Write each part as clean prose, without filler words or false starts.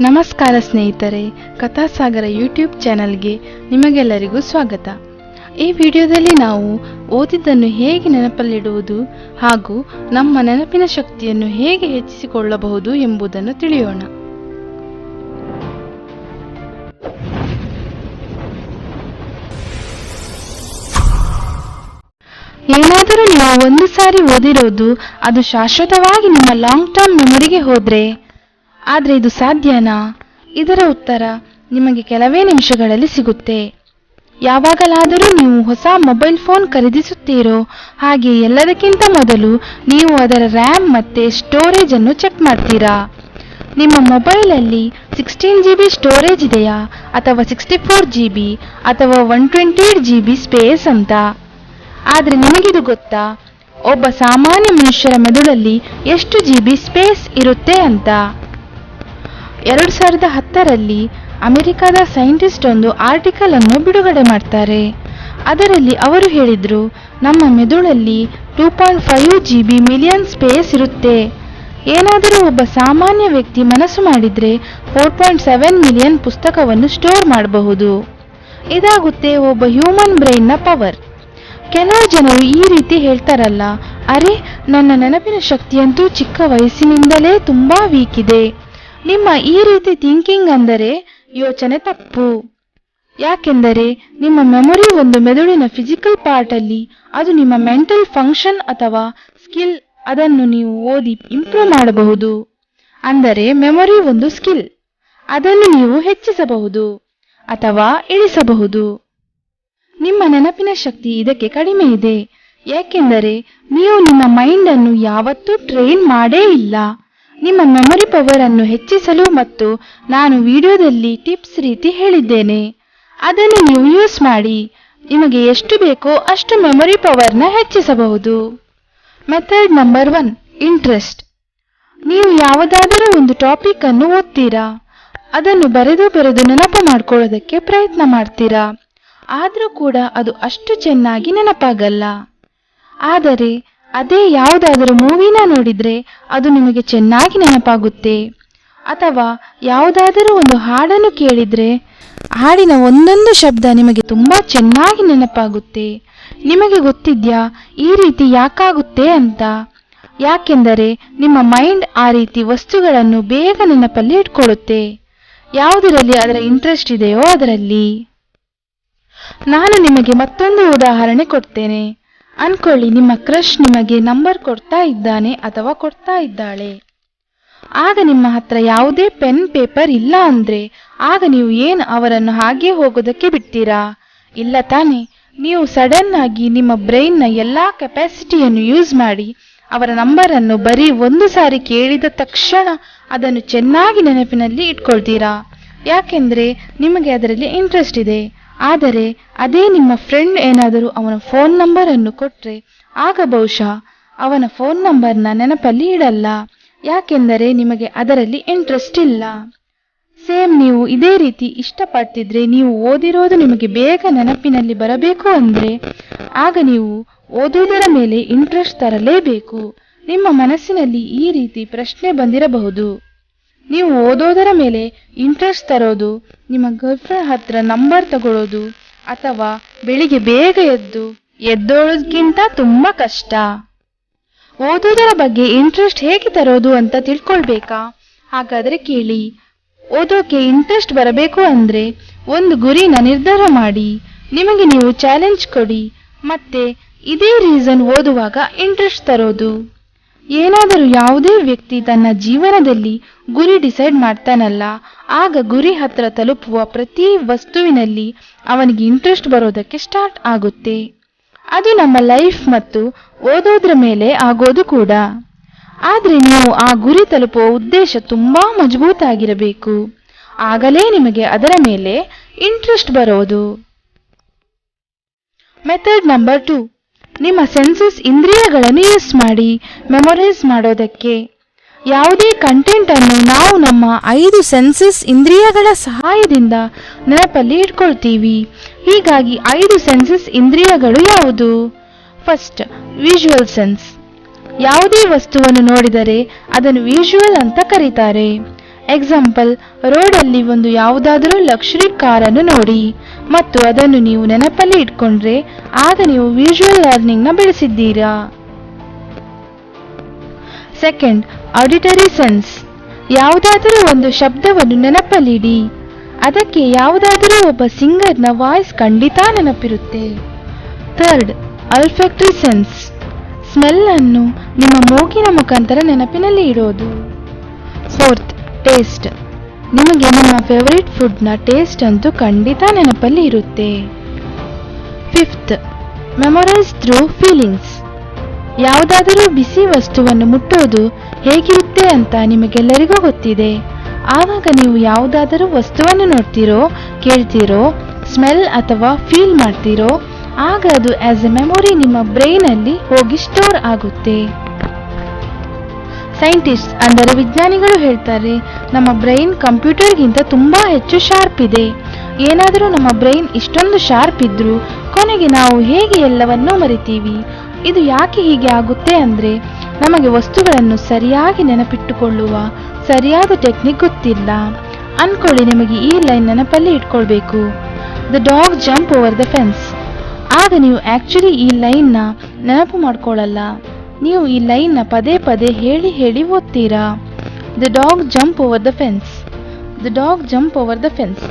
ನಮಸ್ಕಾರ ಸ್ನೇಹಿತರೆ, ಕಥಾಸಾಗರ ಯೂಟ್ಯೂಬ್ ಚಾನಲ್ಗೆ ನಿಮಗೆಲ್ಲರಿಗೂ ಸ್ವಾಗತ. ಈ ವಿಡಿಯೋದಲ್ಲಿ ನಾವು ಓದಿದ್ದನ್ನು ಹೇಗೆ ನೆನಪಲ್ಲಿಡುವುದು ಹಾಗೂ ನಮ್ಮ ನೆನಪಿನ ಶಕ್ತಿಯನ್ನು ಹೇಗೆ ಹೆಚ್ಚಿಸಿಕೊಳ್ಳಬಹುದು ಎಂಬುದನ್ನು ತಿಳಿಯೋಣ. ಏನಾದರೂ ನೀವು ಒಂದು ಸಾರಿ ಓದಿರೋದು ಅದು ಶಾಶ್ವತವಾಗಿ ನಿಮ್ಮ ಲಾಂಗ್ ಟರ್ಮ್ ಮೆಮೊರಿಗೆ ಹೋದ್ರೆ, ಆದರೆ ಇದು ಸಾಧ್ಯನಾ? ಇದರ ಉತ್ತರ ನಿಮಗೆ ಕೆಲವೇ ನಿಮಿಷಗಳಲ್ಲಿ ಸಿಗುತ್ತೆ. ಯಾವಾಗಲಾದರೂ ನೀವು ಹೊಸ ಮೊಬೈಲ್ ಫೋನ್ ಖರೀದಿಸುತ್ತೀರೋ ಹಾಗೆ ಎಲ್ಲದಕ್ಕಿಂತ ಮೊದಲು ನೀವು ಅದರ ರ್ಯಾಮ್ ಮತ್ತೆ ಸ್ಟೋರೇಜ್ ಅನ್ನು ಚೆಕ್ ಮಾಡ್ತೀರಾ. ನಿಮ್ಮ ಮೊಬೈಲಲ್ಲಿ 16 GB ಸ್ಟೋರೇಜ್ ಇದೆಯಾ ಅಥವಾ 64 GB ಅಥವಾ 128 GB ಸ್ಪೇಸ್ ಅಂತ. ಆದರೆ ನಿಮಗಿದು ಗೊತ್ತಾ, ಒಬ್ಬ ಸಾಮಾನ್ಯ ಮನುಷ್ಯರ ಮೆದುಳಲ್ಲಿ ಎಷ್ಟು GB ಸ್ಪೇಸ್ ಇರುತ್ತೆ ಅಂತ? 2010ರಲ್ಲಿ ಅಮೆರಿಕದ ಸೈಂಟಿಸ್ಟ್ ಒಂದು ಆರ್ಟಿಕಲ್ ಅನ್ನು ಬಿಡುಗಡೆ ಮಾಡ್ತಾರೆ. ಅದರಲ್ಲಿ ಅವರು ಹೇಳಿದ್ರು, ನಮ್ಮ ಮೆದುಳಲ್ಲಿ 2.5 GB ಮಿಲಿಯನ್ ಸ್ಪೇಸ್ ಇರುತ್ತೆ. ಏನಾದರೂ ಒಬ್ಬ ಸಾಮಾನ್ಯ ವ್ಯಕ್ತಿ ಮನಸ್ಸು ಮಾಡಿದ್ರೆ 4.7 ಮಿಲಿಯನ್ ಪುಸ್ತಕವನ್ನು ಸ್ಟೋರ್ ಮಾಡಬಹುದು. ಇದಾಗುತ್ತೆ ಒಬ್ಬ ಹ್ಯೂಮನ್ ಬ್ರೈನ್ನ ಪವರ್. ಕೆಲವು ಜನರು ಈ ರೀತಿ ಹೇಳ್ತಾರಲ್ಲ, ಅರೆ ನನ್ನ ನೆನಪಿನ ಶಕ್ತಿಯಂತೂ ಚಿಕ್ಕ ವಯಸ್ಸಿನಿಂದಲೇ ತುಂಬಾ ವೀಕ್ ಇದೆ. ನಿಮ್ಮ ಈ ರೀತಿ ಥಿಂಕಿಂಗ್ ಅಂದರೆ ಯೋಚನೆ ತಪ್ಪು. ಯಾಕೆಂದರೆ ನಿಮ್ಮ ಮೆಮೊರಿ ಒಂದು ಮೆದುಳಿನ ಫಿಸಿಕಲ್ ಪಾರ್ಟ್ ಅಲ್ಲಿ, ಅದು ನಿಮ್ಮ ಮೆಂಟಲ್ ಫಂಕ್ಷನ್ ಅಥವಾ ಸ್ಕಿಲ್. ಅದನ್ನು ನೀವು ಓದಿ ಇಂಪ್ರೂವ್ ಮಾಡಬಹುದು. ಅಂದರೆ ಮೆಮೊರಿ ಒಂದು ಸ್ಕಿಲ್. ಅದನ್ನು ನೀವು ಹೆಚ್ಚಿಸಬಹುದು ಅಥವಾ ಇಳಿಸಬಹುದು. ನಿಮ್ಮ ನೆನಪಿನ ಶಕ್ತಿ ಇದಕ್ಕೆ ಕಡಿಮೆ ಇದೆ, ಯಾಕೆಂದರೆ ನೀವು ನಿಮ್ಮ ಮೈಂಡ್ ಅನ್ನು ಯಾವತ್ತೂ ಟ್ರೈನ್ ಮಾಡೇ ಇಲ್ಲ. ನಿಮ್ಮ ಮೆಮೊರಿ ಪವರ್ ಅನ್ನು ಹೆಚ್ಚಿಸಲು ಮತ್ತು ನಾನು ವಿಡಿಯೋದಲ್ಲಿ ಟಿಪ್ಸ್ ರೀತಿ ಹೇಳಿದ್ದೇನೆ, ಅದನ್ನು ನೀವು ಯೂಸ್ ಮಾಡಿ ನಿಮಗೆ ಎಷ್ಟು ಬೇಕೋ ಅಷ್ಟು ಮೆಮೊರಿ ಪವರ್ನ ಹೆಚ್ಚಿಸಬಹುದು. Method number 1, interest. ನೀವು ಯಾವುದಾದರೂ ಒಂದು ಟಾಪಿಕ್ ಅನ್ನು ಓದ್ತೀರಾ, ಅದನ್ನು ಬರೆದು ನೆನಪು ಮಾಡ್ಕೊಳ್ಳೋದಕ್ಕೆ ಪ್ರಯತ್ನ ಮಾಡ್ತೀರಾ. ಆದರೂ ಕೂಡ ಅದು ಅಷ್ಟು ಚೆನ್ನಾಗಿ ನೆನಪಾಗಲ್ಲ. ಆದರೆ ಅದೇ ಯಾವುದಾದರೂ ಮೂವಿನ ನೋಡಿದ್ರೆ ಅದು ನಿಮಗೆ ಚೆನ್ನಾಗಿ ನೆನಪಾಗುತ್ತೆ. ಅಥವಾ ಯಾವುದಾದರೂ ಒಂದು ಹಾಡನ್ನು ಕೇಳಿದ್ರೆ ಹಾಡಿನ ಒಂದೊಂದು ಶಬ್ದ ನಿಮಗೆ ತುಂಬಾ ಚೆನ್ನಾಗಿ ನೆನಪಾಗುತ್ತೆ. ನಿಮಗೆ ಗೊತ್ತಿದ್ಯಾ ಈ ರೀತಿ ಯಾಕಾಗುತ್ತೆ ಅಂತ? ಯಾಕೆಂದರೆ ನಿಮ್ಮ ಮೈಂಡ್ ಆ ರೀತಿ ವಸ್ತುಗಳನ್ನು ಬೇಗ ನೆನಪಲ್ಲಿ ಇಟ್ಕೊಳ್ಳುತ್ತೆ, ಯಾವುದರಲ್ಲಿ ಅದರ ಇಂಟ್ರೆಸ್ಟ್ ಇದೆಯೋ ಅದರಲ್ಲಿ. ನಾನು ನಿಮಗೆ ಮತ್ತೊಂದು ಉದಾಹರಣೆ ಕೊಡ್ತೇನೆ. ಅನ್ಕೊಳ್ಳಿ, ನಿಮ್ಮ ಕ್ರಶ್ ನಿಮಗೆ ನಂಬರ್ ಕೊಡ್ತಾ ಇದ್ದಾನೆ ಅಥವಾ ಕೊಡ್ತಾ ಇದ್ದಾಳೆ. ಆಗ ನಿಮ್ಮ ಹತ್ರ ಯಾವುದೇ ಪೆನ್ ಪೇಪರ್ ಇಲ್ಲ ಅಂದ್ರೆ ಆಗ ನೀವು ಏನು ಅವರನ್ನು ಹಾಗೆ ಹೋಗೋದಕ್ಕೆ ಬಿಡ್ತೀರಾ? ಇಲ್ಲ ತಾನೆ. ನೀವು ಸಡನ್ ಆಗಿ ನಿಮ್ಮ ಬ್ರೈನ್ನ ಎಲ್ಲಾ ಕೆಪಾಸಿಟಿಯನ್ನು ಯೂಸ್ ಮಾಡಿ ಅವರ ನಂಬರ್ ಅನ್ನು ಬರೀ ಒಂದು ಸಾರಿ ಕೇಳಿದ ತಕ್ಷಣ ಅದನ್ನು ಚೆನ್ನಾಗಿ ನೆನಪಿನಲ್ಲಿ ಇಟ್ಕೊಳ್ತೀರಾ. ಯಾಕೆಂದ್ರೆ ನಿಮಗೆ ಅದರಲ್ಲಿ ಇಂಟ್ರೆಸ್ಟ್ ಇದೆ. ಆದರೆ ಅದೇ ನಿಮ್ಮ ಫ್ರೆಂಡ್ ಏನಾದರೂ ಅವನ ಫೋನ್ ನಂಬರ್ ಅನ್ನು ಕೊಟ್ರೆ ಆಗ ಬಹುಶಃ ಅವನ ಫೋನ್ ನಂಬರ್ನ ನೆನಪಲ್ಲಿ ಇಡಲ್ಲ, ಯಾಕೆಂದರೆ ನಿಮಗೆ ಅದರಲ್ಲಿ ಇಂಟ್ರೆಸ್ಟ್ ಇಲ್ಲ. ಸೇಮ್ ನೀವು ಇದೇ ರೀತಿ ಇಷ್ಟಪಡ್ತಿದ್ರೆ, ನೀವು ಓದಿರೋದು ನಿಮಗೆ ಬೇಗ ನೆನಪಿನಲ್ಲಿ ಬರಬೇಕು ಅಂದ್ರೆ ಆಗ ನೀವು ಓದುವುದರ ಮೇಲೆ ಇಂಟ್ರೆಸ್ಟ್ ತರಲೇಬೇಕು. ನಿಮ್ಮ ಮನಸ್ಸಿನಲ್ಲಿ ಈ ರೀತಿ ಪ್ರಶ್ನೆ ಬಂದಿರಬಹುದು, ನೀವು ಓದೋದರ ಮೇಲೆ ಇಂಟ್ರೆಸ್ಟ್ ತರೋದು ನಿಮ್ಮ ಗರ್ಲ್ಫ್ರೆಂಡ್ ಹತ್ರ ನಂಬರ್ ತಗೊಳ್ಳೋದು ಅಥವಾ ಬೆಳಿಗ್ಗೆ ಬೇಗ ಎದ್ದೋಳೋದ್ಗಿಂತ ತುಂಬಾ ಕಷ್ಟ. ಓದೋದರ ಬಗ್ಗೆ ಇಂಟ್ರೆಸ್ಟ್ ಹೇಗೆ ತರೋದು ಅಂತ ತಿಳ್ಕೊಳ್ಬೇಕಾ? ಹಾಗಾದ್ರೆ ಕೇಳಿ. ಓದೋಕೆ ಇಂಟ್ರೆಸ್ಟ್ ಬರಬೇಕು ಅಂದ್ರೆ ಒಂದು ಗುರಿನ ನಿರ್ಧಾರ ಮಾಡಿ, ನಿಮಗೆ ನೀವು ಚಾಲೆಂಜ್ ಕೊಡಿ, ಮತ್ತೆ ಇದೇ ರೀಸನ್ ಓದುವಾಗ ಇಂಟ್ರೆಸ್ಟ್ ತರೋದು. ಏನಾದರೂ ಯಾವುದೇ ವ್ಯಕ್ತಿ ತನ್ನ ಜೀವನದಲ್ಲಿ ಗುರಿ ಡಿಸೈಡ್ ಮಾಡ್ತಾನಲ್ಲ, ಆಗ ಗುರಿ ಹತ್ರ ತಲುಪುವ ಪ್ರತಿ ವಸ್ತುವಿನಲ್ಲಿ ಅವನಿಗೆ ಇಂಟ್ರೆಸ್ಟ್ ಬರೋದಕ್ಕೆ ಸ್ಟಾರ್ಟ್ ಆಗುತ್ತೆ. ಅದು ನಮ್ಮ ಲೈಫ್ ಮತ್ತು ಓದೋದ್ರ ಮೇಲೆ ಆಗೋದು ಕೂಡ. ಆದ್ರೆ ನೀವು ಆ ಗುರಿ ತಲುಪುವ ಉದ್ದೇಶ ತುಂಬಾ ಮಜಬೂತಾಗಿರಬೇಕು, ಆಗಲೇ ನಿಮಗೆ ಅದರ ಮೇಲೆ ಇಂಟ್ರೆಸ್ಟ್ ಬರೋದು. ಮೆಥಡ್ ನಂಬರ್ 2, ನಿಮ್ಮ ಸೆನ್ಸಸ್ ಇಂದ್ರಿಯಗಳನ್ನು ಯೂಸ್ ಮಾಡಿ ಮೆಮೊರೈಸ್ ಮಾಡೋದಕ್ಕೆ. ಯಾವುದೇ ಕಂಟೆಂಟ್ ಅನ್ನು ನಾವು ನಮ್ಮ 5 ಸೆನ್ಸಸ್ ಇಂದ್ರಿಯಗಳ ಸಹಾಯದಿಂದ ನೆನಪಲ್ಲಿ ಇಟ್ಕೊಳ್ತೀವಿ. ಹೀಗಾಗಿ 5 ಸೆನ್ಸಸ್ ಇಂದ್ರಿಯಗಳು ಯಾವುದು? First, visual sense. ಯಾವುದೇ ವಸ್ತುವನ್ನು ನೋಡಿದರೆ ಅದನ್ನು ವಿಜುವಲ್ ಅಂತ ಕರೀತಾರೆ. ಎಕ್ಸಾಂಪಲ್, ರೋಡಲ್ಲಿ ಒಂದು ಯಾವುದಾದರೂ ಲಕ್ಸುರಿ ಕಾರನ್ನು ನೋಡಿ ಮತ್ತು ಅದನ್ನು ನೀವು ನೆನಪಲ್ಲಿ ಇಟ್ಕೊಂಡ್ರೆ ಆಗ ನೀವು ವಿಜುವಲ್ ಲರ್ನಿಂಗ್ನ ಬೆಳೆಸಿದ್ದೀರಾ. Second, auditory sense. ಯಾವುದಾದರೂ ಒಂದು ಶಬ್ದವನ್ನು ನೆನಪಲ್ಲಿಡಿ. ಅದಕ್ಕೆ ಯಾವುದಾದರೂ ಒಬ್ಬ ಸಿಂಗರ್ನ ವಾಯ್ಸ್ ಖಂಡಿತ ನೆನಪಿರುತ್ತೆ. Third, olfactory sense. ಸ್ಮೆಲ್ ಅನ್ನು ನಿಮ್ಮ ಮೂಗಿನ ಮುಖಾಂತರ ನೆನಪಿನಲ್ಲಿ ಇಡೋದು. Fourth, taste. ನಿಮಗೆ ನಿಮ್ಮ ಫೇವರಿಟ್ ಫುಡ್ನ ಟೇಸ್ಟ್ ಅಂತೂ ಖಂಡಿತ ನೆನಪಲ್ಲಿ ಇರುತ್ತೆ. Fifth, memorise through feelings. ಯಾವುದಾದರೂ ಬಿಸಿ ವಸ್ತುವನ್ನು ಮುಟ್ಟೋದು ಹೇಗಿರುತ್ತೆ ಅಂತ ನಿಮಗೆಲ್ಲರಿಗೂ ಗೊತ್ತಿದೆ. ಆವಾಗ ನೀವು ಯಾವುದಾದರೂ ವಸ್ತುವನ್ನು ನೋಡ್ತೀರೋ, ಕೇಳ್ತೀರೋ, ಸ್ಮೆಲ್ ಅಥವಾ ಫೀಲ್ ಮಾಡ್ತೀರೋ, ಆಗ ಅದು ಆಸ್ ಎ ಮೆಮೊರಿ ನಿಮ್ಮ ಬ್ರೈನಲ್ಲಿ ಹೋಗಿ ಸ್ಟೋರ್ ಆಗುತ್ತೆ. ಸೈಂಟಿಸ್ಟ್ ಅಂದರೆ ವಿಜ್ಞಾನಿಗಳು ಹೇಳ್ತಾರೆ, ನಮ್ಮ ಬ್ರೈನ್ ಕಂಪ್ಯೂಟರ್ಗಿಂತ ತುಂಬಾ ಹೆಚ್ಚು ಶಾರ್ಪ್ ಇದೆ. ಏನಾದರೂ ನಮ್ಮ ಬ್ರೈನ್ ಇಷ್ಟೊಂದು ಶಾರ್ಪ್ ಇದ್ರೂ ಕೊನೆಗೆ ನಾವು ಹೇಗೆ ಎಲ್ಲವನ್ನೂ ಮರಿತೀವಿ. ಇದು ಯಾಕೆ ಹೀಗೆ ಆಗುತ್ತೆ ಅಂದ್ರೆ ನಮಗೆ ವಸ್ತುಗಳನ್ನು ಸರಿಯಾಗಿ ನೆನಪಿಟ್ಟುಕೊಳ್ಳುವ ಸರಿಯಾದ ಟೆಕ್ನಿಕ್ ಗೊತ್ತಿಲ್ಲ. ಅನ್ಕೊಳ್ಳಿ, ನಿಮಗೆ ಈ ಲೈನ್ ನೆನಪಲ್ಲಿ ಇಟ್ಕೊಳ್ಬೇಕು, the dog jump over the fence. ಆಗ ನೀವು ಆಕ್ಚುಲಿ ಈ ಲೈನ್ನ ನೆನಪು ಮಾಡ್ಕೊಳ್ಳಲ್ಲ. ನೀವು ಈ ಲೈನ್ನ ಪದೇ ಪದೇ ಹೇಳಿ ಹೇಳಿ ಓದ್ತೀರಾ, the dog jump over the fence, the dog jump over the fence.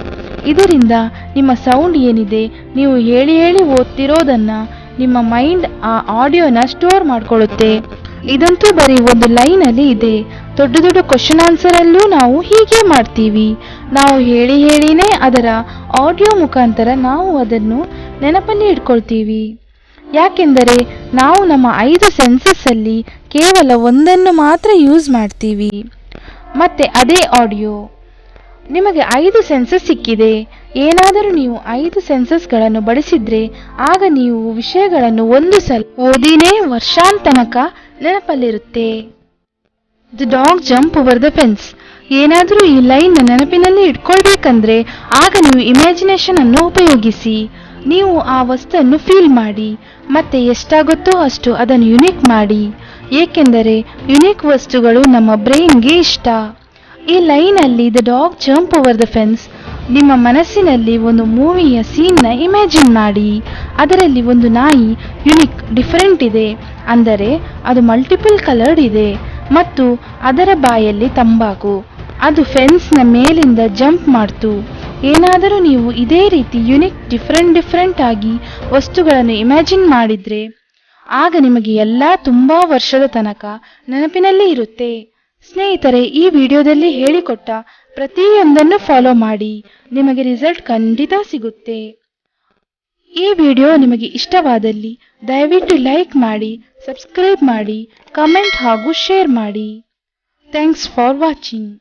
ಇದರಿಂದ ನಿಮ್ಮ ಸೌಂಡ್ ಏನಿದೆ, ನೀವು ಹೇಳಿ ಹೇಳಿ ಓದ್ತಿರೋದನ್ನ ನಿಮ್ಮ ಮೈಂಡ್ ಆ ಆಡಿಯೋನ ಸ್ಟೋರ್ ಮಾಡ್ಕೊಳ್ಳುತ್ತೆ. ಇದಂತೂ ಬರೀ ಒಂದು ಲೈನಲ್ಲಿ ಇದೆ. ದೊಡ್ಡ ದೊಡ್ಡ ಕ್ವಶನ್ ಆನ್ಸರ್ ಅಲ್ಲೂ ನಾವು ಹೀಗೆ ಮಾಡ್ತೀವಿ. ನಾವು ಹೇಳಿ ಹೇಳಿನೇ ಅದರ ಆಡಿಯೋ ಮುಖಾಂತರ ನಾವು ಅದನ್ನು ನೆನಪಲ್ಲಿ ಇಟ್ಕೊಳ್ತೀವಿ. ಯಾಕೆಂದರೆ ನಾವು ನಮ್ಮ 5 ಸೆನ್ಸಸ್ ಅಲ್ಲಿ ಕೇವಲ ಒಂದನ್ನು ಮಾತ್ರ ಯೂಸ್ ಮಾಡ್ತೀವಿ, ಮತ್ತೆ ಅದೇ ಆಡಿಯೋ. ನಿಮಗೆ 5 ಸೆನ್ಸಸ್ ಸಿಕ್ಕಿದೆ. ಏನಾದರೂ ನೀವು 5 ಸೆನ್ಸಸ್ಗಳನ್ನು ಬಳಸಿದ್ರೆ ಆಗ ನೀವು ವಿಷಯಗಳನ್ನು ಒಂದು ಸಲ ಓದಿನೇ ವರ್ಷಾಂತನಕ ನೆನಪಲ್ಲಿರುತ್ತೆ. The dog jump over the fence. ಏನಾದರೂ ಈ ಲೈನ್ ನೆನಪಿನಲ್ಲಿ ಇಟ್ಕೊಳ್ಬೇಕಂದ್ರೆ ಆಗ ನೀವು ಇಮ್ಯಾಜಿನೇಷನ್ ಅನ್ನು ಉಪಯೋಗಿಸಿ. ನೀವು ಆ ವಸ್ತುವನ್ನು ಫೀಲ್ ಮಾಡಿ ಮತ್ತೆ ಎಷ್ಟಾಗುತ್ತೋ ಅಷ್ಟು ಅದನ್ನು ಯುನಿಕ್ ಮಾಡಿ. ಏಕೆಂದರೆ ಯುನಿಕ್ ವಸ್ತುಗಳು ನಮ್ಮ ಬ್ರೈನ್ಗೆ ಇಷ್ಟ. ಈ ಲೈನಲ್ಲಿ the dog jump over the fence ನಿಮ್ಮ ಮನಸ್ಸಿನಲ್ಲಿ ಒಂದು ಮೂವಿಯ ಸೀನ್ನ ಇಮ್ಯಾಜಿನ್ ಮಾಡಿ. ಅದರಲ್ಲಿ ಒಂದು ನಾಯಿ ಯುನಿಕ್ ಡಿಫರೆಂಟ್ ಇದೆ, ಅಂದರೆ ಅದು ಮಲ್ಟಿಪಲ್ ಕಲರ್ಡ್ ಇದೆ ಮತ್ತು ಅದರ ಬಾಯಲ್ಲಿ ತಂಬಾಕು. ಅದು ಫೆನ್ಸ್ನ ಮೇಲಿಂದ ಜಂಪ್ ಮಾಡ್ತು. ಏನಾದರೂ ನೀವು ಇದೇ ರೀತಿ ಯುನಿಕ್ ಡಿಫರೆಂಟ್ ಆಗಿ ವಸ್ತುಗಳನ್ನು ಇಮ್ಯಾಜಿನ್ ಮಾಡಿದ್ರೆ ಆಗ ನಿಮಗೆ ಎಲ್ಲ ತುಂಬಾ ವರ್ಷದ ತನಕ ನೆನಪಿನಲ್ಲಿ ಇರುತ್ತೆ. ಸ್ನೇಹಿತರೆ, ಈ ವಿಡಿಯೋದಲ್ಲಿ ಹೇಳಿಕೊಟ್ಟ ಪ್ರತಿಯೊಂದನ್ನು ಫಾಲೋ ಮಾಡಿ, ನಿಮಗೆ ರಿಸಲ್ಟ್ ಖಂಡಿತ ಸಿಗುತ್ತೆ. ಈ ವಿಡಿಯೋ ನಿಮಗೆ ಇಷ್ಟವಾದಲ್ಲಿ ದಯವಿಟ್ಟು ಲೈಕ್ ಮಾಡಿ, ಸಬ್ಸ್ಕ್ರೈಬ್ ಮಾಡಿ, ಕಮೆಂಟ್ ಹಾಗೂ ಶೇರ್ ಮಾಡಿ. Thanks for watching.